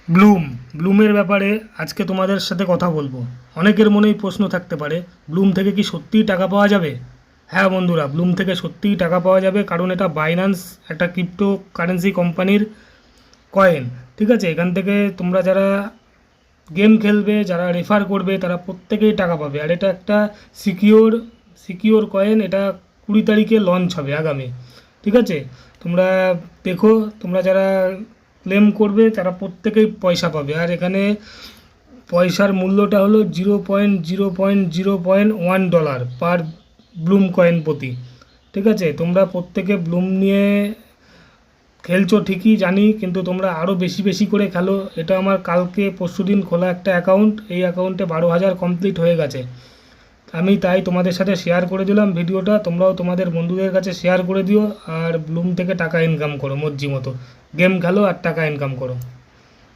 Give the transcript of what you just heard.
ব্লুমের ব্যাপারে আজকে তোমাদের সাথে কথা বলবো। অনেকের মনেই প্রশ্ন থাকতে পারে, ব্লুম থেকে কি সত্যিই টাকা পাওয়া যাবে? হ্যাঁ বন্ধুরা, ব্লুম থেকে সত্যিই টাকা পাওয়া যাবে, কারণ এটা বাইন্যান্স, একটা ক্রিপ্টো কারেন্সি কোম্পানির কয়েন। ঠিক আছে, এখান থেকে তোমরা যারা গেম খেলবে, যারা রেফার করবে, তারা প্রত্যেকেই টাকা পাবে। আর এটা একটা সিকিওর সিকিওর কয়েন। এটা 20 তারিখে লঞ্চ হবে আগামী। ঠিক আছে, তোমরা দেখো, তোমরা যারা ক্লেম করবে তারা প্রত্যেকেই পয়সা পাবে। আর এখানে পয়সার মূল্যটা হলো 0.0.0.1 ডলার পার ব্লুম কয়েন প্রতি। ঠিক আছে, তোমরা প্রত্যেকে ব্লুম নিয়ে খেলছো ঠিকই জানি, কিন্তু তোমরা আরও বেশি বেশি করে খেলো। এটা আমার কালকে পরশুদিন খোলা একটা অ্যাকাউন্ট, এই অ্যাকাউন্টে 12,000 কমপ্লিট হয়ে গেছে। আমি তাই তোমাদের সাথে শেয়ার করে দিলাম ভিডিওটা, তোমরাও তোমাদের বন্ধুদের কাছে শেয়ার করে দিও। আর ব্লুম থেকে টাকা ইনকাম করো মর্জি মতো, গেম খেলো আর টাকা ইনকাম করো।